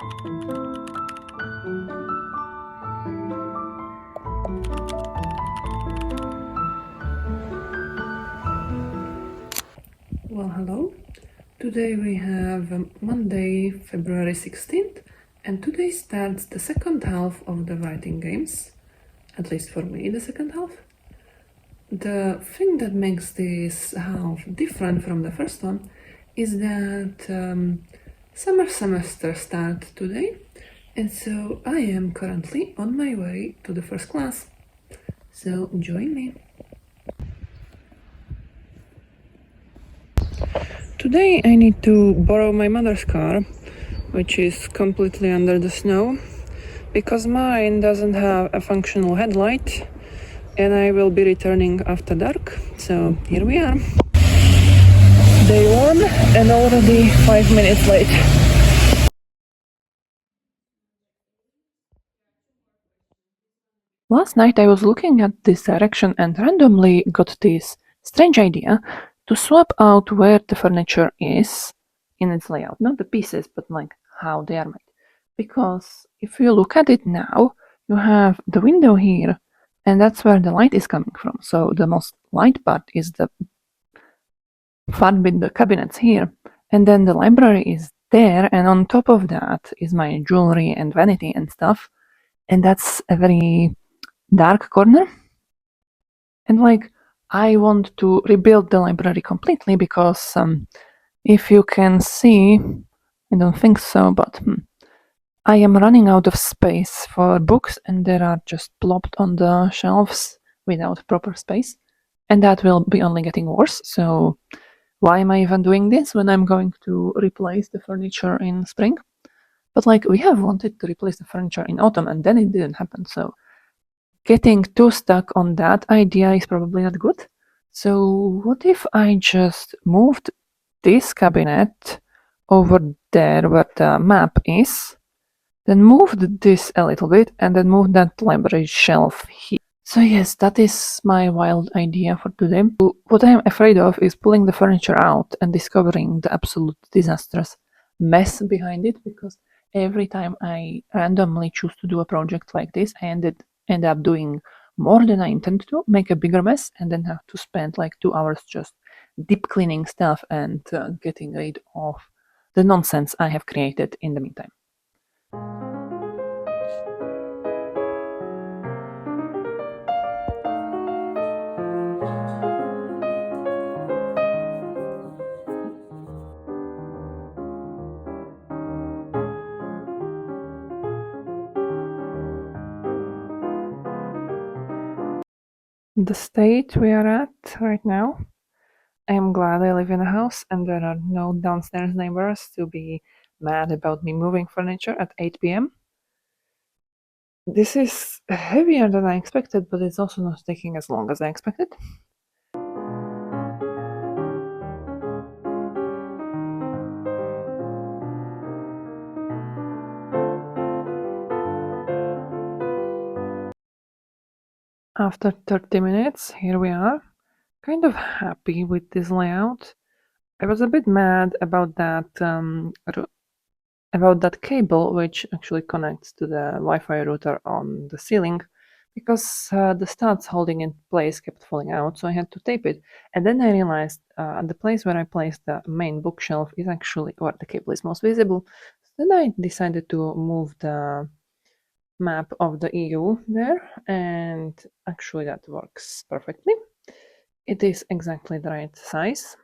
Well, hello. Today we have Monday, February 16th, and today starts the second half of the writing games, at least for me, the second half. The thing that makes this half different from the first one is that summer semester starts today, and so I am currently on my way to the first class. So join me. Today I need to borrow my mother's car, which is completely under the snow, because mine doesn't have a functional headlight, and I will be returning after dark. So here we are. Day one and already 5 minutes late. Last night I was looking at this direction and randomly got this strange idea to swap out where the furniture is in its layout. Not the pieces, but like how they are made. Because if you look at it now, you have the window here, and that's where the light is coming from. So the most light part is the part with the cabinets here. And then the library is there, and on top of that is my jewelry and vanity and stuff. And that's a very dark corner. And like, I want to rebuild the library completely because if you can see, I don't think so, but I am running out of space for books, and they are just plopped on the shelves without proper space. And that will be only getting worse. So why am I even doing this when I'm going to replace the furniture in spring? But like, we have wanted to replace the furniture in autumn, and then it didn't happen. So getting too stuck on that idea is probably not good. So what if I just moved this cabinet over there where the map is, then moved this a little bit, and then moved that library shelf here. So yes, that is my wild idea for today. What I am afraid of is pulling the furniture out and discovering the absolute disastrous mess behind it, because every time I randomly choose to do a project like this, I end up doing more than I intended to, make a bigger mess, and then have to spend like 2 hours just deep cleaning stuff and getting rid of the nonsense I have created in the meantime. The state we are at right now, I am glad I live in a house and there are no downstairs neighbors to be mad about me moving furniture at 8 p.m. This is heavier than I expected, but it's also not taking as long as I expected. After 30 minutes, here we are. Kind of happy with this layout. I was a bit mad about that cable, which actually connects to the Wi-Fi router on the ceiling, because the studs holding in place kept falling out, so I had to tape it. And then I realized the place where I placed the main bookshelf is actually where the cable is most visible. So then I decided to move the map of the EU there, and actually that works perfectly. It is exactly the right size.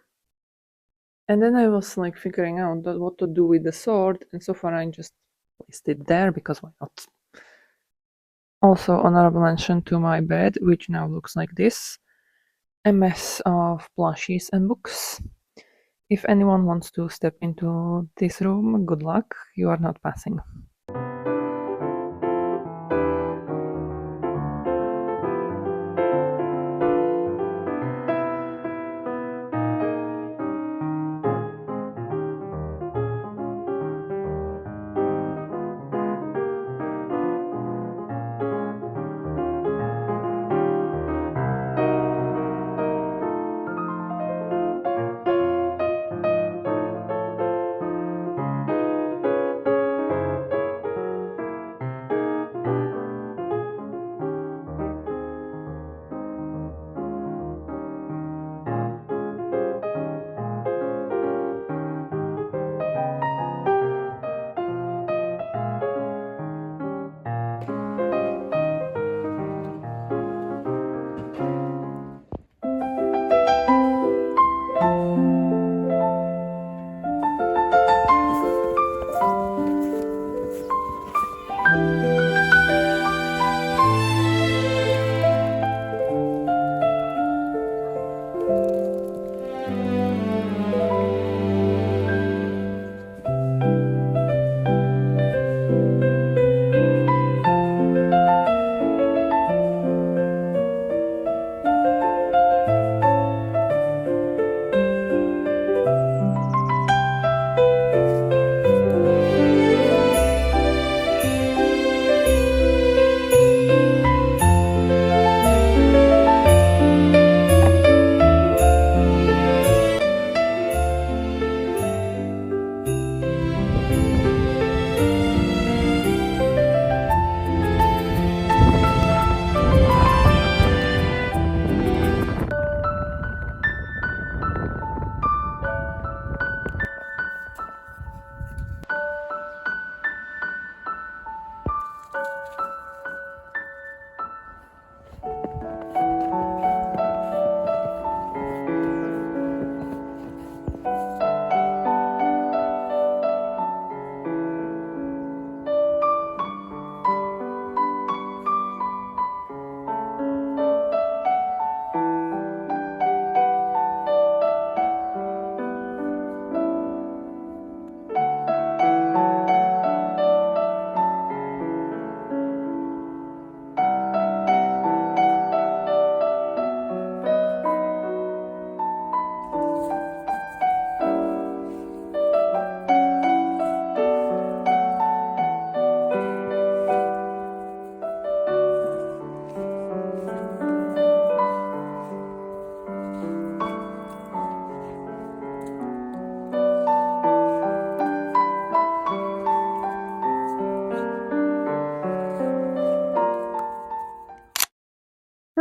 And then I was like figuring out what to do with the sword, and so far I just placed it there because why not? Also, honorable mention to my bed, which now looks like this, a mess of plushies and books. If anyone wants to step into this room, good luck, you are not passing.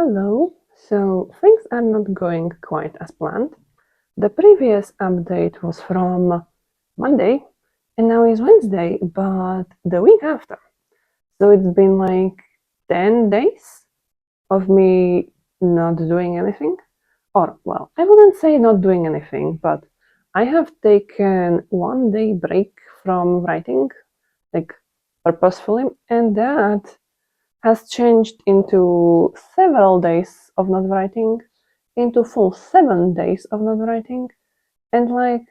Hello! So things are not going quite as planned. The previous update was from Monday and now is Wednesday, but the week after. So it's been like 10 days of me not doing anything. Or, well, I wouldn't say not doing anything, but I have taken 1 day break from writing, like purposefully, and that has changed into several days of not writing, into full 7 days of not writing, and like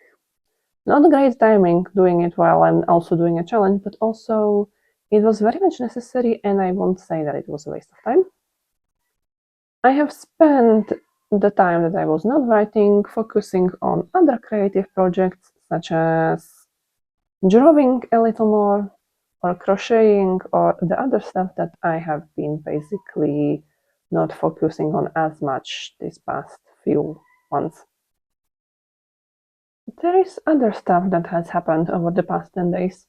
not great timing doing it while I'm also doing a challenge, but also it was very much necessary, and I won't say that it was a waste of time. I have spent the time that I was not writing focusing on other creative projects such as drawing a little more, or crocheting, or the other stuff that I have been basically not focusing on as much these past few months. There is other stuff that has happened over the past 10 days.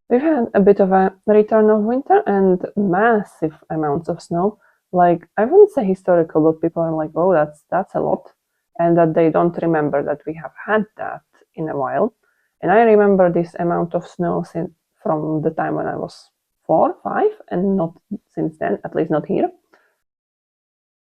We've had a bit of a return of winter and massive amounts of snow. Like, I wouldn't say historical, but people are like, oh, that's a lot. And that they don't remember that we have had that in a while. And I remember this amount of snow from the time when I was 4, 5, and not since then, at least not here.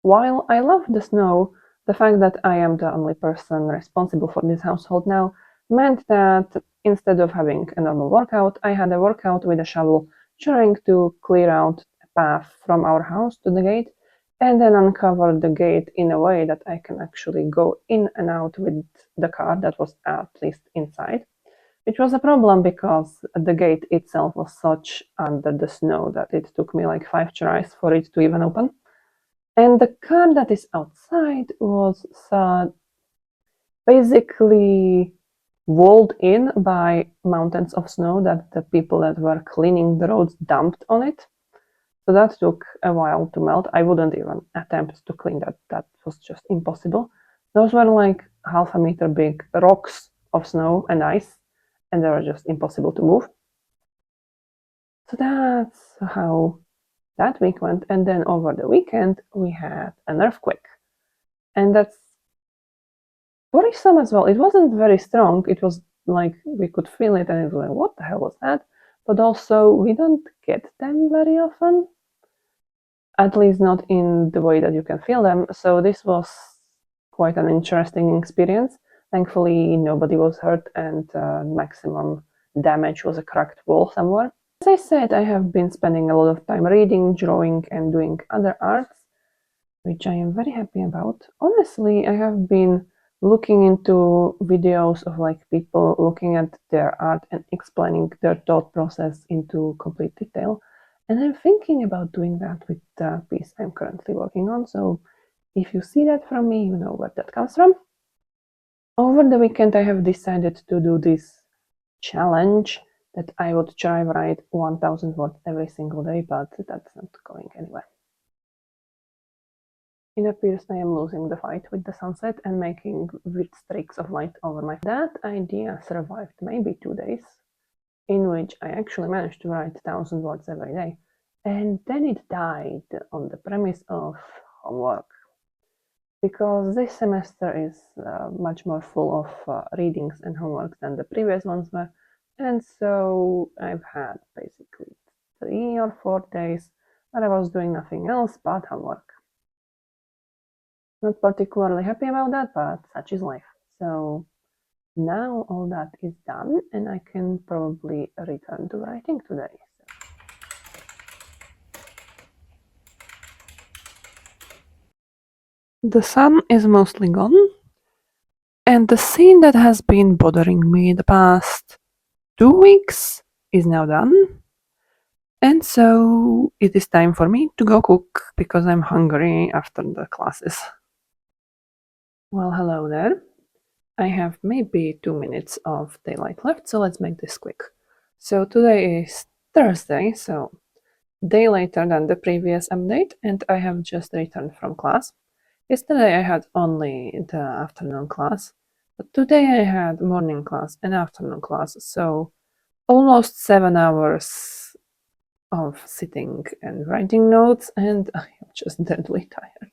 While I love the snow, the fact that I am the only person responsible for this household now meant that instead of having a normal workout, I had a workout with a shovel, trying to clear out a path from our house to the gate, and then uncover the gate in a way that I can actually go in and out with the car that was at least inside. Which was a problem because the gate itself was such under the snow that it took me like 5 tries for it to even open. And the car that is outside was basically walled in by mountains of snow that the people that were cleaning the roads dumped on it. So that took a while to melt. I wouldn't even attempt to clean that. That was just impossible. Those were like 1/2 meter big rocks of snow and ice, and they were just impossible to move. So that's how that week went. And then over the weekend, we had an earthquake. And that's worrisome as well. It wasn't very strong. It was like we could feel it, and it was like, what the hell was that? But also, we don't get them very often, at least not in the way that you can feel them. So this was quite an interesting experience. Thankfully, nobody was hurt, and maximum damage was a cracked wall somewhere. As I said, I have been spending a lot of time reading, drawing, and doing other arts, which I am very happy about. Honestly, I have been looking into videos of like people looking at their art and explaining their thought process into complete detail. And I'm thinking about doing that with the piece I'm currently working on. So if you see that from me, you know where that comes from. Over the weekend, I have decided to do this challenge that I would try write 1000 words every single day, but that's not going anywhere. It appears I am losing the fight with the sunset and making weird streaks of light over my face. That idea survived maybe 2 days, in which I actually managed to write 1000 words every day, and then it died on the premise of homework. Because this semester is much more full of readings and homework than the previous ones were, and so I've had basically 3 or 4 days where I was doing nothing else but homework. Not particularly happy about that, but such is life. So now all that is done, and I can probably return to writing today. The sun is mostly gone, and the scene that has been bothering me the past 2 weeks is now done. And so it is time for me to go cook because I'm hungry after the classes. Well, hello there. I have maybe 2 minutes of daylight left, so let's make this quick. So today is Thursday, so day later than the previous update, and I have just returned from class. Yesterday I had only the afternoon class, but today I had morning class and afternoon class, so almost 7 hours of sitting and writing notes, and I am just deadly tired.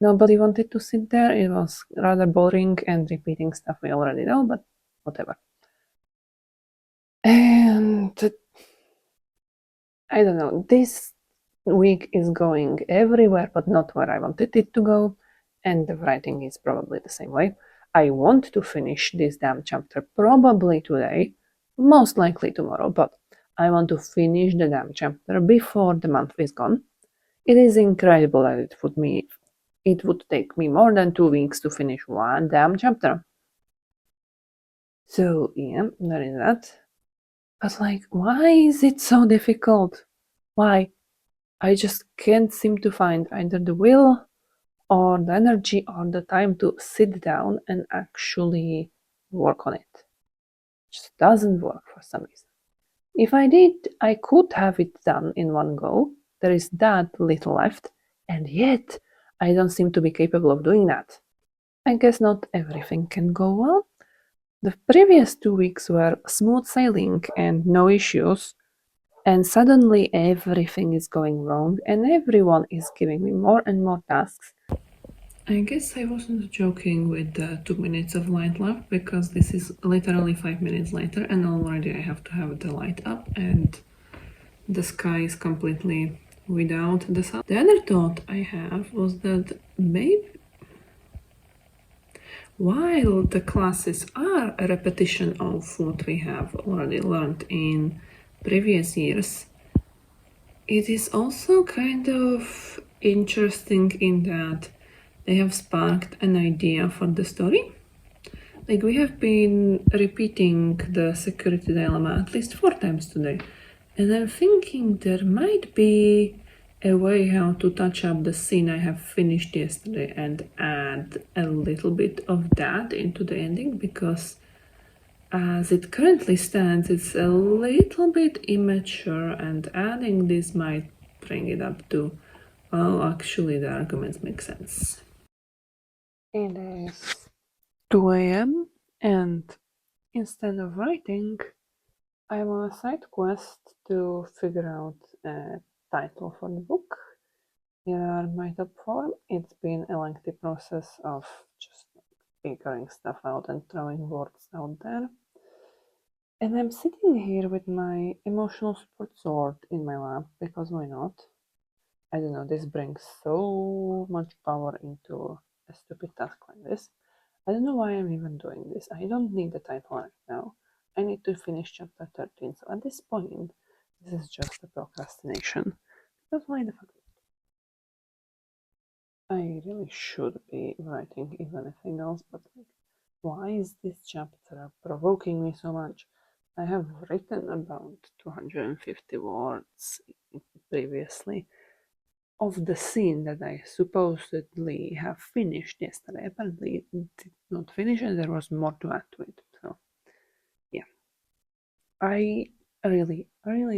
Nobody wanted to sit there. It was rather boring and repeating stuff we already know, but whatever. And I don't know, this week is going everywhere, but not where I wanted it to go. And the writing is probably the same way. I want to finish this damn chapter probably today, most likely tomorrow, but I want to finish the damn chapter before the month is gone. It is incredible that it would take me more than 2 weeks to finish one damn chapter. So yeah, there is that. But like, why is it so difficult? Why? I just can't seem to find either the will or the energy or the time to sit down and actually work on it. It just doesn't work for some reason. If I did, I could have it done in one go. There is that little left, and yet I don't seem to be capable of doing that. I guess not everything can go well. The previous 2 weeks were smooth sailing and no issues, and suddenly everything is going wrong and everyone is giving me more and more tasks. I guess I wasn't joking with the 2 minutes of light left, because this is literally 5 minutes later and already I have to have the light up and the sky is completely without the sun. The other thought I have was that maybe while the classes are a repetition of what we have already learned in previous years, it is also kind of interesting in that they have sparked an idea for the story. Like, we have been repeating the security dilemma at least 4 times today, and I'm thinking there might be a way how to touch up the scene I have finished yesterday and add a little bit of that into the ending, because as it currently stands, it's a little bit immature, and adding this might bring it up to, well, actually the arguments make sense. It is 2 a.m. and instead of writing, I'm on a side quest to figure out a title for the book. Here are my top 4. It's been a lengthy process of just figuring stuff out and throwing words out there. And I'm sitting here with my emotional support sword in my lap, because why not? I don't know, this brings so much power into a stupid task like this. I don't know why I'm even doing this. I don't need the title right now. I need to finish chapter 13. So at this point, this is just a procrastination. Because why the fuck? I really should be writing even anything else, but like, why is this chapter provoking me so much? I have written about 250 words previously of the scene that I supposedly have finished yesterday. Apparently, did not finish, and there was more to add to it. So, yeah, I really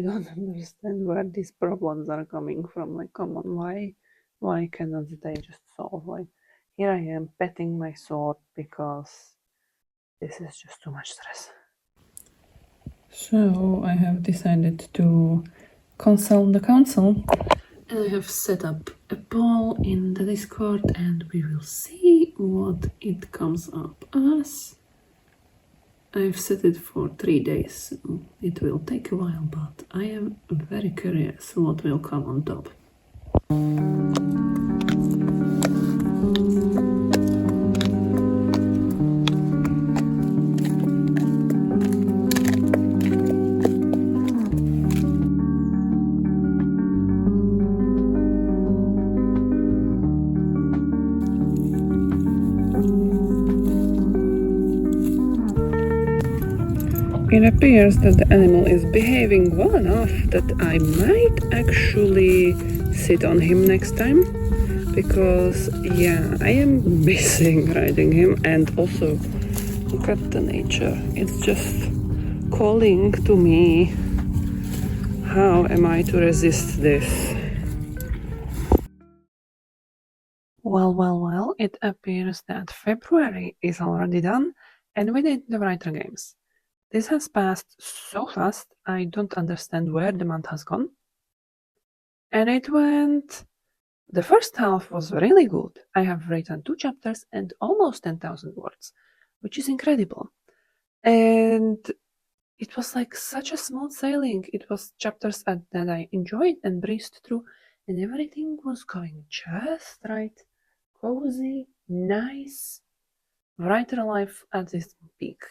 don't understand where these problems are coming from. Like, come on, why cannot they just solve? Like, here I am petting my sword because this is just too much stress. So I have decided to consult the council, and I have set up a poll in the Discord, and we will see what it comes up as. I've set it for 3 days, so it will take a while, but I am very curious what will come on top. It appears that the animal is behaving well enough that I might actually sit on him next time, because yeah, I am missing riding him. And also, look at the nature, it's just calling to me. How am I to resist this? Well, it appears that February is already done, and we did the writer games. This has passed so fast, I don't understand where the month has gone. And it went The first half was really good. I have written 2 chapters and almost 10,000 words, which is incredible. And it was like such a smooth sailing. It was chapters that I enjoyed and breezed through, and everything was going just right. Cozy, nice, writer life at its peak.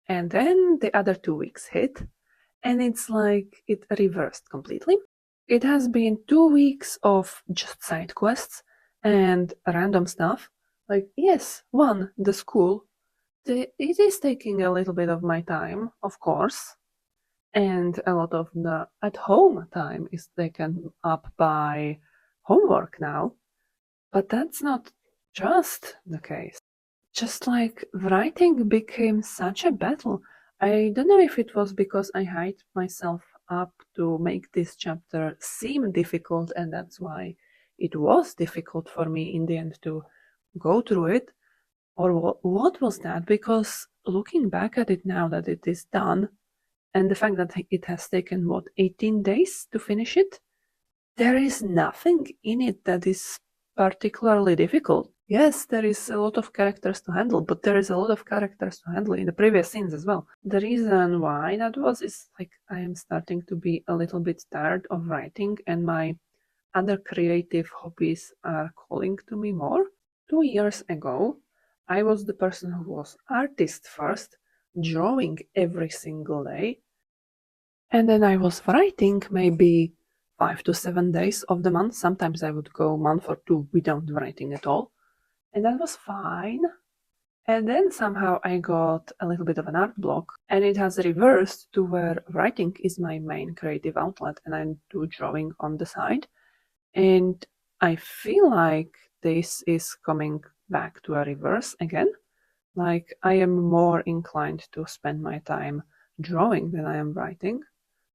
And then the other 2 weeks hit, and it's like it reversed completely. It has been 2 weeks of just side quests and random stuff. Like, yes, one, the school. It is taking a little bit of my time, of course, and a lot of the at home time is taken up by homework now. But that's not just the case. Just like writing became such a battle. I don't know if it was because I hyped myself up to make this chapter seem difficult, and that's why it was difficult for me in the end to go through it, or what was that? Because looking back at it now that it is done, and the fact that it has taken, 18 days to finish it, there is nothing in it that is particularly difficult. Yes, there is a lot of characters to handle, but there is a lot of characters to handle in the previous scenes as well. The reason why that was is like I am starting to be a little bit tired of writing, and my other creative hobbies are calling to me more. 2 years ago, I was the person who was artist first, drawing every single day, and then I was writing maybe 5 to 7 days of the month. Sometimes I would go a month or two without writing at all, and that was fine. And then somehow I got a little bit of an art block, and it has reversed to where writing is my main creative outlet, and I do drawing on the side. And I feel like this is coming back to a reverse again. Like I am more inclined to spend my time drawing than I am writing,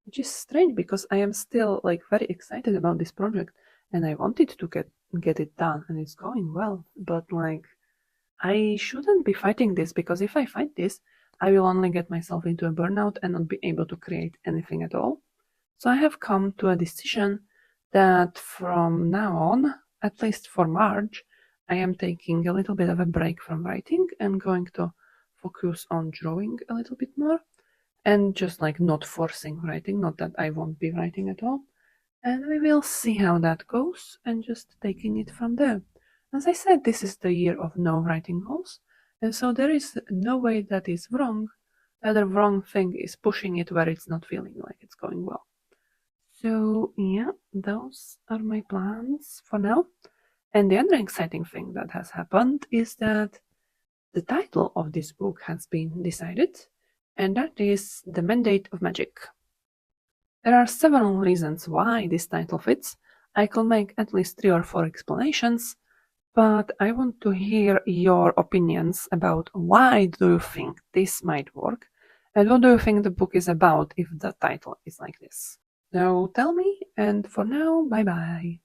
which is strange because I am still like very excited about this project and I wanted to get it done and it's going well. But like I shouldn't be fighting this, because if I fight this, I will only get myself into a burnout and not be able to create anything at all. So I have come to a decision that from now on, at least for March, I am taking a little bit of a break from writing and going to focus on drawing a little bit more and just like not forcing writing, not that I won't be writing at all. And we will see how that goes and just taking it from there. As I said, this is the year of no writing goals, and so there is no way that is wrong. The other wrong thing is pushing it where it's not feeling like it's going well. So yeah, those are my plans for now. And the other exciting thing that has happened is that the title of this book has been decided, and that is The Mandate of Magic. There are several reasons why this title fits. I could make at least 3 or 4 explanations, but I want to hear your opinions about why do you think this might work, and what do you think the book is about if the title is like this. So tell me, and for now, bye bye.